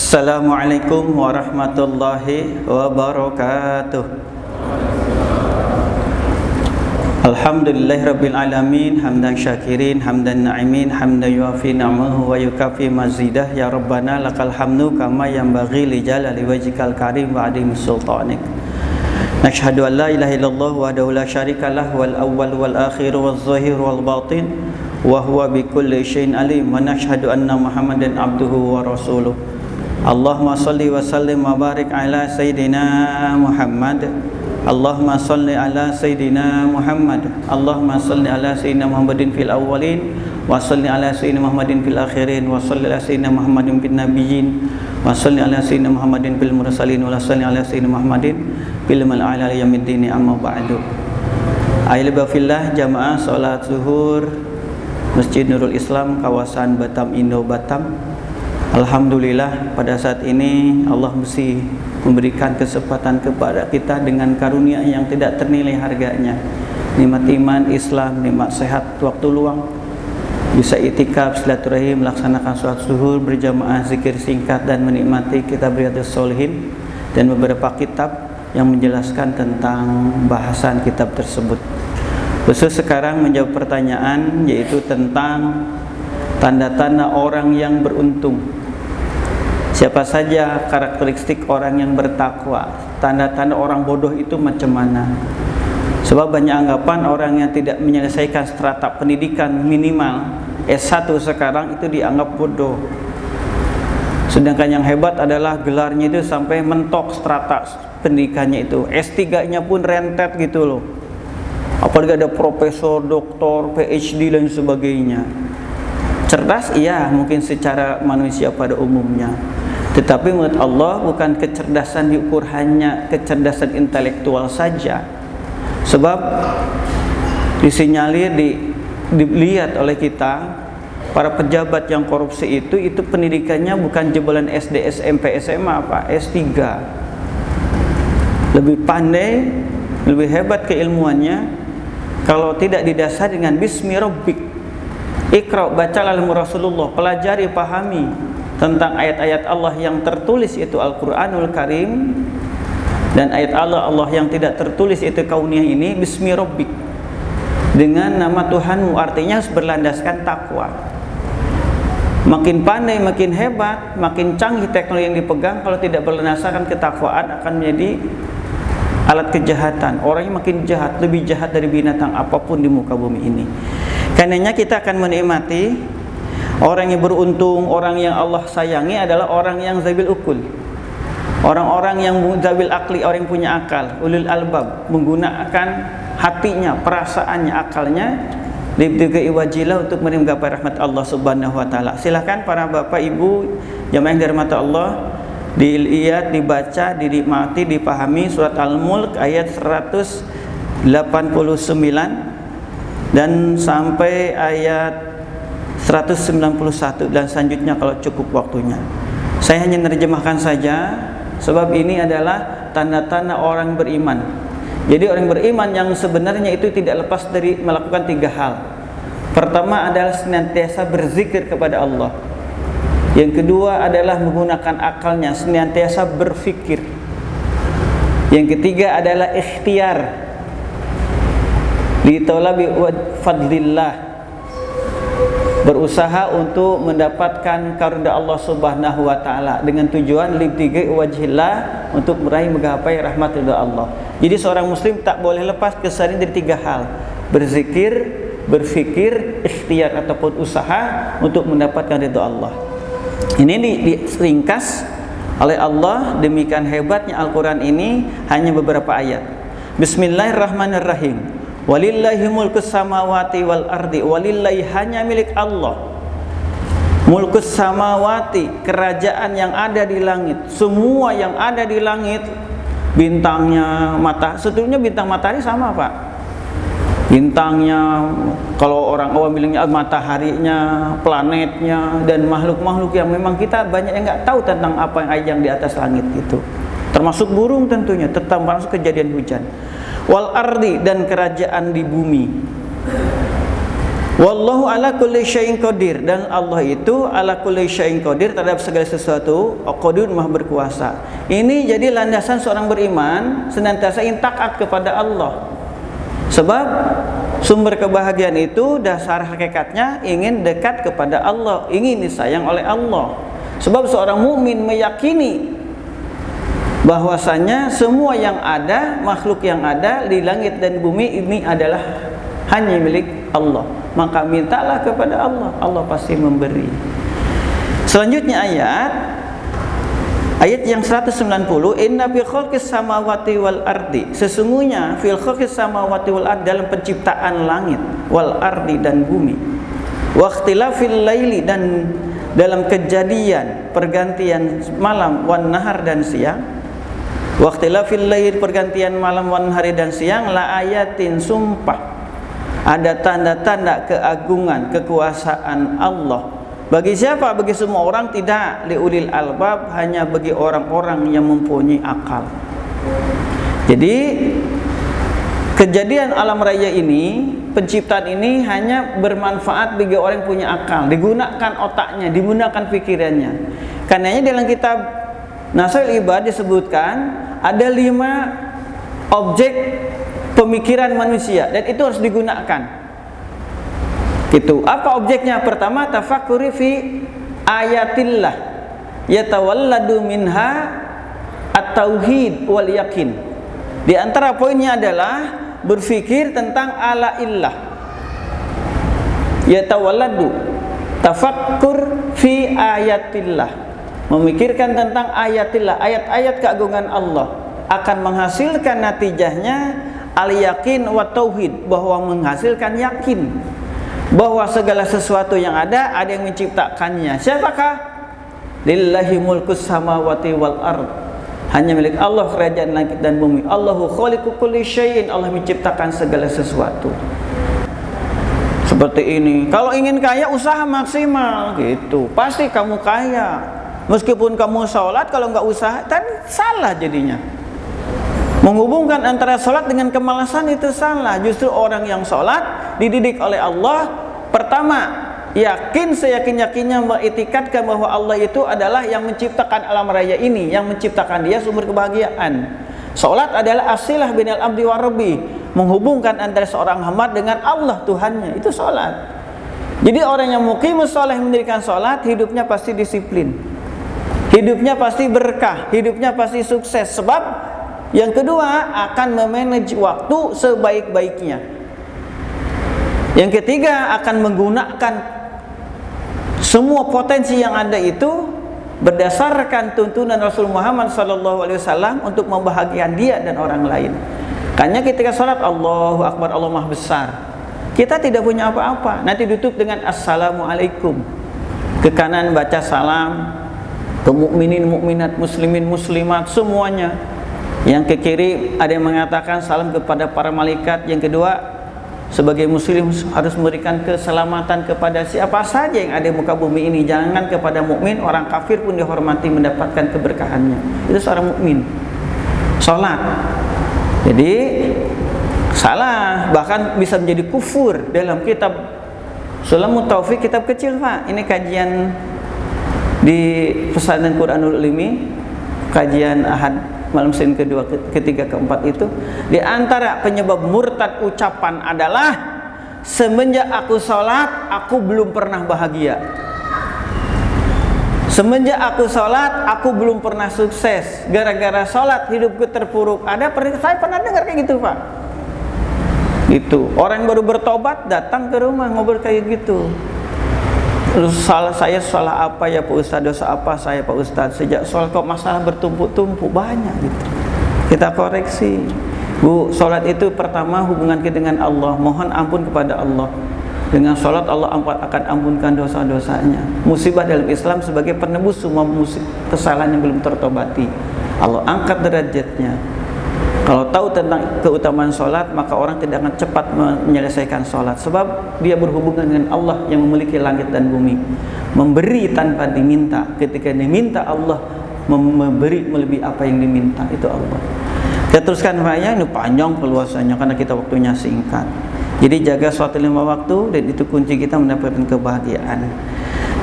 Assalamualaikum warahmatullahi wabarakatuh. Alhamdulillahirabbil alamin, hamdan syakirin, hamdan na'imin, hamdan yuafi ni'amahu wa yukafi mazidah. Ya Rabbana lakal hamdu kama yanbaghi li jalali wajhikal karim wa adimi sultanik. Nashhadu an la ilaha illallah wahdahu la syarikalah, wal awwal wal akhir wal zahir wal batin, wa huwa bikulli syai'in alim. Wa nashhadu anna Muhammadan abduhu wa rasuluh. Allahumma salli wa sallim wa barik ala Sayyidina Muhammad. Allahumma salli ala Sayyidina Muhammad. Allahumma salli ala Sayyidina Muhammadin fil awwalin, wa salli ala Sayyidina Muhammadin fil akhirin, wa salli ala Sayyidina Muhammadin fil nabiyyin, wa salli ala Sayyidina Muhammadin fil mursalin, wa salli ala Sayyidina Muhammadin fil mal'ala yaumiddin. Amma ba'du. Ayyuhal fillah, jamaah salat zuhur Masjid Nurul Islam kawasan Batam Indo Batam. Alhamdulillah, pada saat ini Allah mesti memberikan kesempatan kepada kita dengan karunia yang tidak ternilai harganya. Nikmat iman, Islam, nikmat sehat, waktu luang, bisa itikaf, silaturahim, melaksanakan sholat zuhur berjamaah, zikir singkat, dan menikmati kitab Riyadhus Shalihin dan beberapa kitab yang menjelaskan tentang bahasan kitab tersebut. Khusus sekarang menjawab pertanyaan, yaitu tentang tanda-tanda orang yang beruntung. Siapa saja karakteristik orang yang bertakwa? Tanda-tanda orang bodoh itu macam mana? Sebab banyak anggapan orang yang tidak menyelesaikan strata pendidikan minimal S1 sekarang itu dianggap bodoh. Sedangkan yang hebat adalah gelarnya itu sampai mentok strata pendidikannya itu. S3-nya pun rentet gitu loh. Apalagi ada profesor, doktor, PhD dan sebagainya. Cerdas iya mungkin secara manusia pada umumnya, tetapi menurut Allah bukan kecerdasan diukur hanya kecerdasan intelektual saja. Sebab disinyalir, dilihat oleh kita, para pejabat yang korupsi itu pendidikannya bukan jebolan SD, SMP, SMA, apa S3. Lebih pandai, lebih hebat keilmuannya kalau tidak didasari dengan bismi rabbik. Iqra, bacalah Rasulullah, pelajari, pahami tentang ayat-ayat Allah yang tertulis itu Al-Quranul Karim, dan ayat Allah yang tidak tertulis itu kauniyah ini, bismi rabbik, dengan nama Tuhanmu, artinya berlandaskan takwa. Makin pandai, makin hebat, makin canggih teknologi yang dipegang, kalau tidak berlandaskan ketakwaan akan menjadi alat kejahatan. Orangnya makin jahat, lebih jahat dari binatang apapun di muka bumi ini. Karenanya kita akan menikmati orang yang beruntung, orang yang Allah sayangi adalah orang yang zabil ukul. Orang-orang yang zabil akli, orang yang punya akal, ulul albab, menggunakan hatinya, perasaannya, akalnya libtigha'i wajhilah untuk menggapai rahmat Allah Subhanahu wa taala. Silakan para Bapak Ibu jamaah yang dirahmati Allah, dilihat, dibaca, dinikmati, dipahami surat Al-Mulk ayat 189 dan sampai ayat 191 dan selanjutnya kalau cukup waktunya. Saya hanya menerjemahkan saja, sebab ini adalah tanda-tanda orang beriman. Jadi orang beriman yang sebenarnya itu tidak lepas dari melakukan 3 hal. Pertama adalah senantiasa berzikir kepada Allah. Yang kedua adalah menggunakan akalnya, senantiasa berfikir. Yang ketiga adalah ikhtiar li talabi fadlillah, berusaha untuk mendapatkan karunia Allah Subhanahu wa taala dengan tujuan libtigha'i wajhillah, untuk meraih menggapai rahmat ridha Allah. Jadi seorang muslim tak boleh lepas kesadaran dari 3 hal: berzikir, berfikir, ikhtiar ataupun usaha untuk mendapatkan ridha Allah. Ini diringkas oleh Allah, demikian hebatnya Al-Quran ini, hanya beberapa ayat. Bismillahirrahmanirrahim. Walillahi mulkus samawati wal ardi. Walillahi, hanya milik Allah, mulkus samawati, kerajaan yang ada di langit. Semua yang ada di langit, bintangnya, mata, sebetulnya bintang matahari sama Pak. Bintangnya, kalau orang awam bilangnya mataharinya, planetnya, dan makhluk-makhluk yang memang kita banyak yang nggak tahu tentang apa yang di atas langit itu. Termasuk burung tentunya, termasuk kejadian hujan. Wal ardi, dan kerajaan di bumi. Wallahu ala kulli syai'in qadir, dan Allah itu ala kulli syai'in qadir, terhadap segala sesuatu qadir, maha berkuasa. Ini jadi landasan seorang beriman senantiasa ingin taat kepada Allah. Sebab sumber kebahagiaan itu dasar hakikatnya ingin dekat kepada Allah, ingin disayang oleh Allah. Sebab seorang mukmin meyakini bahwasanya semua yang ada, makhluk yang ada di langit dan bumi ini adalah hanya milik Allah. Maka mintalah kepada Allah, Allah pasti memberi. Selanjutnya ayat yang 190, inna fi khalqis samawati wal ardi, sesungguhnya fil khalqis samawati wal ardi, dalam penciptaan langit, wal ardi dan bumi, wa ikhtilafil laili, dan dalam kejadian pergantian malam, wan nahar dan siang, wa ikhtilafil laili, pergantian malam, wan nahari dan siang, la ayatin, sumpah ada tanda-tanda keagungan kekuasaan Allah. Bagi siapa? Bagi semua orang? Tidak. Liulil albab, hanya bagi orang-orang yang mempunyai akal. Jadi kejadian alam raya ini, penciptaan ini hanya bermanfaat bagi orang yang punya akal, digunakan otaknya, digunakan pikirannya. Karenanya dalam kitab Nasail Ibad disebutkan ada 5 objek pemikiran manusia, dan itu harus digunakan. Gitu. Apa objeknya? Pertama, tafakkuri fi ayatillah, yatawalladu minha at-tauhid wal yakin. Di antara poinnya adalah berfikir tentang ala illah. Yatawalladu, tafakkur fi ayatillah, memikirkan tentang ayatillah, ayat-ayat keagungan Allah, akan menghasilkan natijahnya al-yakin wa tauhid, bahwa menghasilkan yakin bahwa segala sesuatu yang ada yang menciptakannya. Siapakah? Lillahi mulkus samawati wal ard, hanya milik Allah kerajaan langit dan bumi. Allahu khaliqu kulli syai'in, Allah menciptakan segala sesuatu. Seperti ini. Kalau ingin kaya, usaha maksimal gitu, pasti kamu kaya. Meskipun kamu sholat, kalau nggak usaha, kan salah jadinya. Menghubungkan antara sholat dengan kemalasan itu salah. Justru orang yang sholat dididik oleh Allah, pertama yakin seyakin-yakinnya, mengitikadkan bahwa Allah itu adalah yang menciptakan alam raya ini, yang menciptakan dia sumber kebahagiaan. Sholat adalah asilah binal abdi wa rabbi, menghubungkan antara seorang hamba dengan Allah Tuhannya, itu sholat. Jadi orang yang muqimus sholeh, mendirikan sholat, hidupnya pasti disiplin, hidupnya pasti berkah, hidupnya pasti sukses. Sebab yang kedua, akan memanage waktu sebaik-baiknya. Yang ketiga, akan menggunakan semua potensi yang ada itu berdasarkan tuntunan Rasul Muhammad SAW untuk membahagiakan dia dan orang lain. Karena ketika sholat, Allahu Akbar, Allah Maha Besar, kita tidak punya apa-apa, nanti ditutup dengan Assalamualaikum. Ke kanan baca salam, ke mukminin, mukminat, muslimin, muslimat, semuanya. Yang ke kiri ada yang mengatakan salam kepada para malaikat. Yang kedua, sebagai muslim harus memberikan keselamatan kepada siapa saja yang ada di muka bumi ini. Jangan kepada mukmin, orang kafir pun dihormati, mendapatkan keberkahannya. Itu seorang mukmin. Salat. Jadi salah, bahkan bisa menjadi kufur. Dalam kitab Sulamut Taufik, kitab kecil Pak, ini kajian di Pesantren Quranul Ulumi, kajian Ahad malam Senin kedua, ketiga, keempat itu, di antara penyebab murtad ucapan adalah semenjak aku sholat, aku belum pernah bahagia. Semenjak aku sholat, aku belum pernah sukses. Gara-gara sholat hidupku terpuruk. Saya pernah dengar kayak gitu Pak. Itu orang baru bertobat datang ke rumah ngobrol kayak gitu. Saya salah apa ya Pak Ustadz, dosa apa saya Pak Ustadz, sejak sholat kok masalah bertumpuk-tumpuk banyak gitu. Kita koreksi, Bu, sholat itu pertama hubungan kita dengan Allah, mohon ampun kepada Allah. Dengan sholat Allah akan ampunkan dosa-dosanya. Musibah dalam Islam sebagai penebus semua kesalahan yang belum tertobati, Allah angkat derajatnya. Kalau tahu tentang keutamaan sholat, maka orang tidak akan cepat menyelesaikan sholat. Sebab dia berhubungan dengan Allah yang memiliki langit dan bumi, memberi tanpa diminta. Ketika diminta, Allah memberi melebihi apa yang diminta. Itu Allah. Kita teruskan Pak ya, ini panjang peluasannya karena kita waktunya singkat. Jadi jaga sholat 5 waktu, dan itu kunci kita mendapatkan kebahagiaan.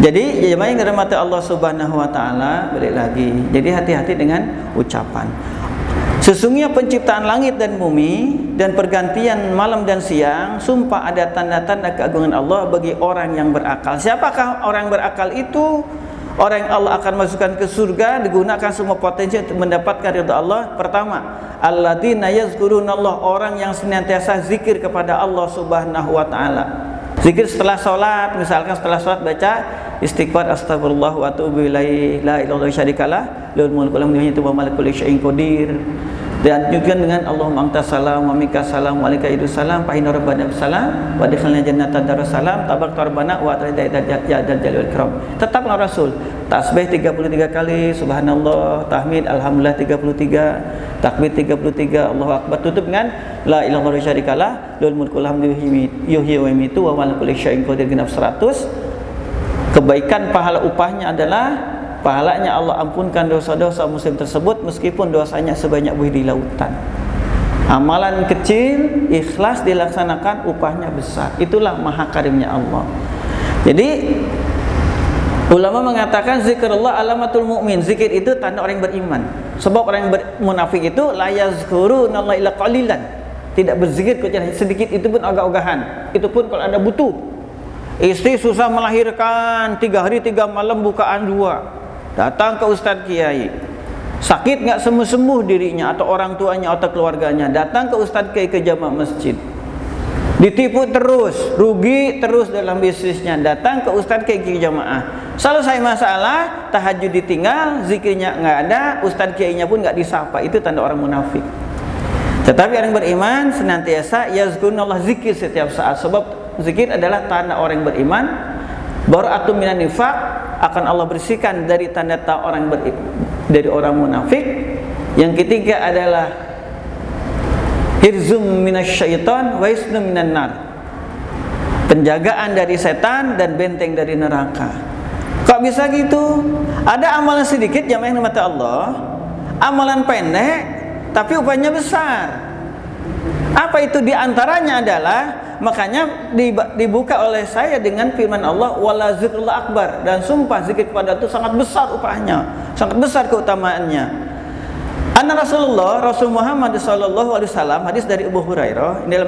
Jadi jemaah yang dirahmati Allah Subhanahu wa taala, balik lagi. Jadi hati-hati dengan ucapan. Sesungguhnya penciptaan langit dan bumi dan pergantian malam dan siang, sumpah ada tanda-tanda keagungan Allah bagi orang yang berakal. Siapakah orang berakal itu? Orang yang Allah akan masukkan ke surga, digunakan semua potensi untuk mendapatkan ridha Allah. Pertama, alladzina yazkurunallah, orang yang senantiasa zikir kepada Allah Subhanahu wa taala. Zikir setelah sholat, misalkan setelah sholat baca istighfar, astagfirullah wa atubu ilaihi, la ilaha illallah syarikalah, lahul mulku wa lahul hamdu wa huwa ala kulli syai'in qadir. Dan juga dengan Allahumma anta salam wa minka salam wa alaika idus salam fa inna rabbana salam wa adkhilna jannata darussalam tabarakta rabbana wa ta'ala ya dzal jalali wal ikram. Tetaplah Rasul tasbih 33 kali, subhanallah, tahmid alhamdulillah 33, takbir 33, Allahu akbar, tutup dengan la ilaha illallah syarikalah, lahul mulku wa lahul hamdu yuhyi wa yumiitu wa huwa ala kulli syai'in qadir genap 100. Kebaikan pahala upahnya adalah pahalanya Allah ampunkan dosa-dosa muslim tersebut meskipun dosanya sebanyak buih di lautan. Amalan kecil ikhlas dilaksanakan, upahnya besar. Itulah maha karimnya Allah. Jadi ulama mengatakan zikrullah alamatul mukmin. Zikir itu tanda orang beriman. Sebab orang munafik itu la yazkurunallaha illa qalilan. Tidak berzikir kecuali sedikit, itu pun ogah-ogahan. Itu pun kalau ada butuh. Istri susah melahirkan, 3 hari 3 malam bukaan 2. Datang ke Ustadz Kiai, sakit nggak sembuh-sembuh dirinya atau orang tuanya atau keluarganya, datang ke Ustadz Kiai ke jamaah masjid, ditipu terus, rugi terus dalam bisnisnya, datang ke Ustadz Kiai ke jamaah. Selesai masalah, tahajud ditinggal, zikirnya nggak ada, Ustadz Kiainya pun nggak disapa. Itu tanda orang munafik. Tetapi orang beriman senantiasa yazkurunallah, zikir setiap saat. Sebab zikir adalah tanda orang beriman. Bara'atun minan nifaq, akan Allah bersihkan dari tanda orang dari orang munafik. Yang ketiga adalah hirzum minasyaiton wa hisnum minan nar, penjagaan dari setan dan benteng dari neraka. Kok bisa gitu? Ada amalan sedikit jamaah yang dirahmati Allah, amalan pendek tapi upahnya besar. Apa itu? Diantaranya adalah, makanya dibuka oleh saya dengan firman Allah, wala zikrullah akbar, dan sumpah zikir kepada itu sangat besar upahnya, sangat besar keutamaannya. Anna Rasul Muhammad sallallahu alaihi wasallam, hadis dari Abu Hurairah, ini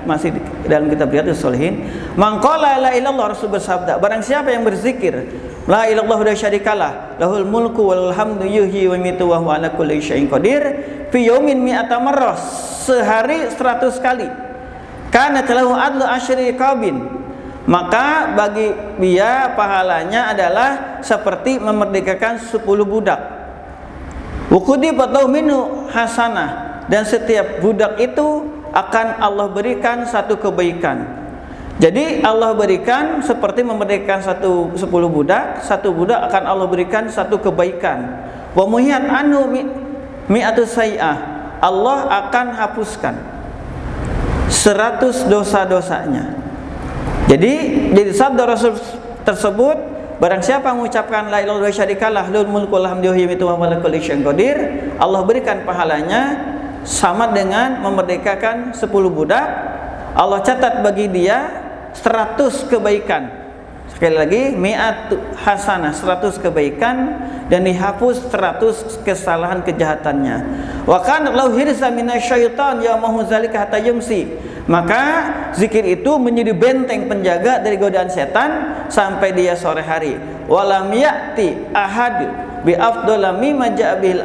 masih dalam kitab Riyadhus Shalihin, man qala la ilaha illallah, Rasul bersabda, barang siapa yang berzikir la ilaha illallah la syarikalah, lahul mulku wa lahul hamdu yuhyi wa yumiitu wa huwa ala kulli syai'in qadir, fi yaumin mi'ata marrah, sehari 100 kali, kana lahu adlu asyri qabin, maka bagi dia pahalanya adalah seperti memerdekakan 10 budak. Wukudi patau minu hasanah, dan setiap budak itu akan Allah berikan satu kebaikan. Jadi Allah berikan seperti memerdekakan 10 budak, satu budak akan Allah berikan satu kebaikan. Wa muhiyat anu mi'atu sayyi'ah, Allah akan hapuskan 100 dosa-dosanya. Jadi sabda Rasul tersebut, barang siapa mengucapkan la ilaha illallah syarikalah, lahul mulku wa lahul hamdu wa huwa ala kulli syai'in qadir, Allah berikan pahalanya sama dengan memerdekakan 10 budak. Allah catat bagi dia 100 kebaikan. Sekali lagi, mi'at hasanah, 100 kebaikan, dan dihapus 100 kesalahan kejahatannya. Wa kana lahu hirza minasyaiton yaumahu zalika hatta yumsi, maka zikir itu menjadi benteng penjaga dari godaan setan sampai dia sore hari. Walam ya'ti ahad bi afdhala mimma ja'a bihil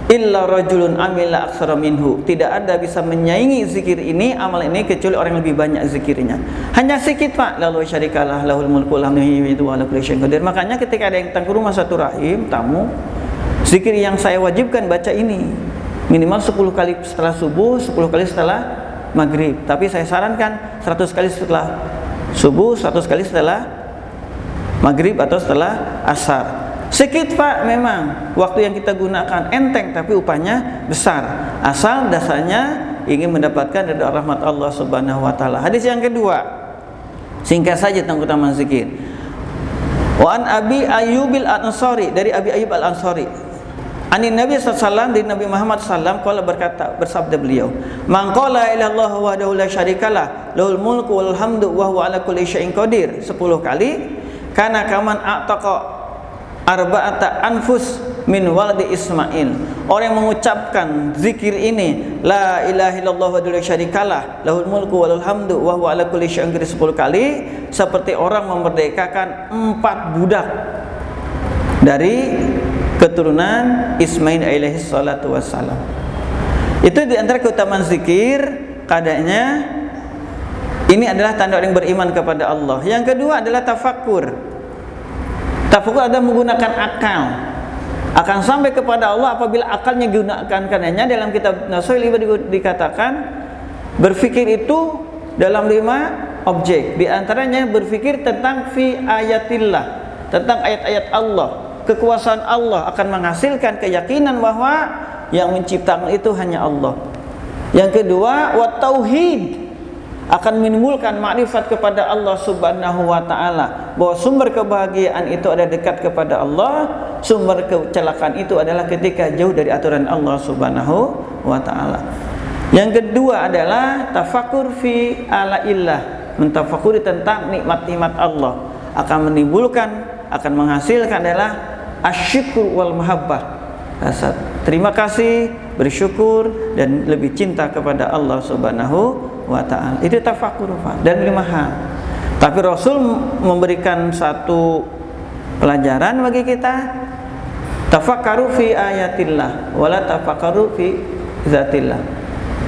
illa rajulun amila aktsara minhu, tidak ada bisa menyaingi zikir ini, amal ini, kecuali orang yang lebih banyak zikirnya. Hanya sedikit Pak, lalu syarikalah, lahul mulku wa lahul hamdu wa ala kulli syai'in qadir. Makanya ketika ada yang datang ke rumah satu rahim tamu, zikir yang saya wajibkan baca ini minimal 10 kali setelah subuh, 10 kali setelah maghrib. Tapi saya sarankan 100 kali setelah subuh, 100 kali setelah maghrib atau setelah asar. Sedikit Pak, memang waktu yang kita gunakan enteng, tapi upahnya besar, asal dasarnya ingin mendapatkan dari rahmat Allah Subhanahu wa taala. Hadis yang kedua, singkat saja tentang keutamaan zikir. Wa an Abi Ayyubil Ansari, dari Abi Ayyub Al Ansari, Anin Nabi SAW, dari Nabi Muhammad SAW, qala bersabda beliau, man qala ila Allah wahdahu la syarikalah lahul mulku wal hamdu wa huwa ala kulli syai'in qadir 10 kali, kana kaman a'taqa arba'ata anfus min waladi Ismail. Orang yang mengucapkan zikir ini, la ilaha illallah wahdahu la syarikalah lahul mulku walul hamdu wa huwa ala kulli syai'in qadir 10 kali, seperti orang memerdekakan 4 budak dari keturunan Ismail alaihi salatu wassalam. Itu di antara keutamaan zikir. Kadanya ini adalah tanda orang yang beriman kepada Allah. Yang kedua adalah tafakkur. Tafakkur adalah menggunakan akal. Akan sampai kepada Allah apabila akalnya digunakan. Karenanya dalam kitab Nasuhil dikatakan berfikir itu dalam 5 objek. Di antaranya berfikir tentang fi ayatillah, tentang ayat-ayat Allah. Kekuasaan Allah akan menghasilkan keyakinan bahwa yang menciptakan itu hanya Allah. Yang kedua, wa tauhid, akan menimbulkan makrifat kepada Allah Subhanahu wa taala, bahwa sumber kebahagiaan itu ada dekat kepada Allah, sumber kecelakaan itu adalah ketika jauh dari aturan Allah Subhanahu wa taala. Yang kedua adalah tafakur fi alaillah, mentafakuri tentang nikmat-nikmat Allah, akan menimbulkan, akan menghasilkan adalah asyukur wal mahabbah, rasa terima kasih, bersyukur dan lebih cinta kepada Allah Subhanahu wa ta'ala. Itu tafakur, dan 5 hal. Tapi Rasul memberikan satu pelajaran bagi kita, tafakkaru fi ayatillah wala tafakkaru fi zatillah,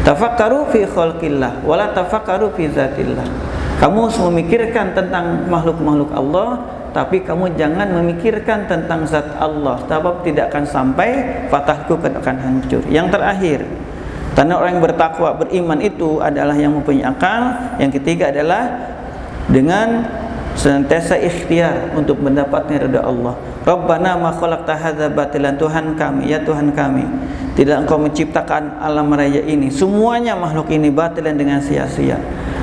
tafakkaru fi khalqillah wala tafakkaru fi zatillah. Kamu harus memikirkan tentang makhluk-makhluk Allah, tapi kamu jangan memikirkan tentang zat Allah, sebab tidak akan sampai, fatahku akan hancur. Yang terakhir, tanda orang yang bertakwa, beriman itu adalah yang mempunyai akal. Yang ketiga adalah dengan senantiasa ikhtiar untuk mendapatkan ridha Allah. Rabbana ma khalaqta hadza batilan, Tuhan kami, ya Tuhan kami, tidak Engkau menciptakan alam raya ini, semuanya makhluk ini batilan, dengan sia-sia.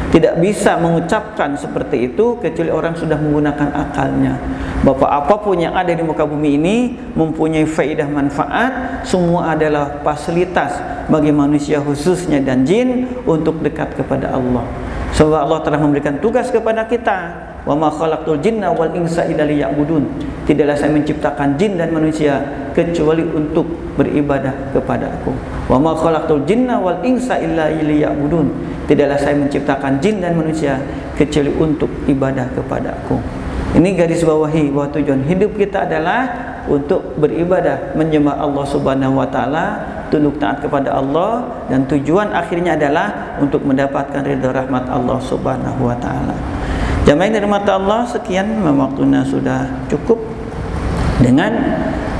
Tidak bisa mengucapkan seperti itu kecuali orang sudah menggunakan akalnya. Bapak, apapun yang ada di muka bumi ini mempunyai faedah manfaat, semua adalah fasilitas bagi manusia khususnya dan jin untuk dekat kepada Allah. Sebab Allah telah memberikan tugas kepada kita, wa ma khalaqtul jinna wal insa illa liya'budun. Tidaklah saya menciptakan jin dan manusia kecuali untuk beribadah kepada-Aku. Wa ma khalaqtul jinna wal insa illa liya'budun. Tidaklah saya menciptakan jin dan manusia kecuali untuk ibadah kepada-Aku. Ini garis bawahi bahwa tujuan hidup kita adalah untuk beribadah, menyembah Allah Subhanahu wa taala, tunduk taat kepada Allah, dan tujuan akhirnya adalah untuk mendapatkan ridha rahmat Allah Subhanahu wa taala. Jamaah dari mata Allah, sekian, waktunya sudah cukup. Dengan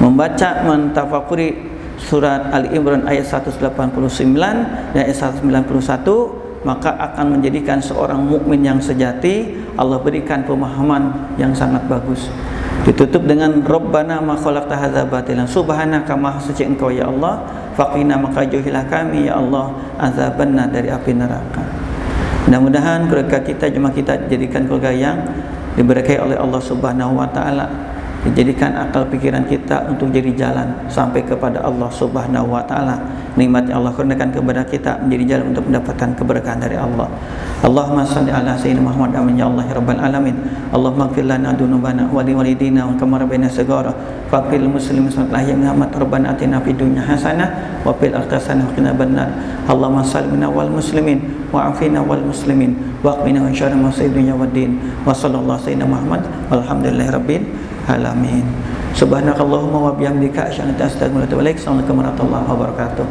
membaca, mentafakuri surat Ali Imran ayat 189 dan ayat 191, maka akan menjadikan seorang mukmin yang sejati. Allah berikan pemahaman yang sangat bagus. Ditutup dengan Rabbana ma khalaqta hadza batilan, subhanaka maha suci Engkau ya Allah, faqina maka jauhilah kami ya Allah azabanna, dari api neraka. Mudah-mudahan keluarga kita, jemaah kita dijadikan keluarga yang diberkahi oleh Allah Subhanahu wa taala, dijadikan akal pikiran kita untuk jadi jalan sampai kepada Allah Subhanahu wa taala. Nikmat yang Allah kurniakan kepada kita menjadi jalan untuk mendapatkan keberkahan dari Allah. Allahumma shalli ala sayyidina Muhammad amin ya Allah ya rabbal alamin. Allahumma ighfir lana dzunubana wa liwalidina wa kama rabbana saghara. Faqil muslimin sallallahu alaihi Muhammad rabbana atina fid dunya hasanah wa fil akhirati hasanah wa qina adzabannar. Allahumma sallimna wal muslimin wa afina wal muslimin wa qina min syarri ma dunya waddin. Wa sallallahu sayyidina Muhammad walhamdulillahi rabbil alamin. Subhanakallahumma wa bihamdika asyhadu an la ilaha illa anta astaghfiruka wa atubu ilaik. Assalamualaikum warahmatullahi wabarakatuh.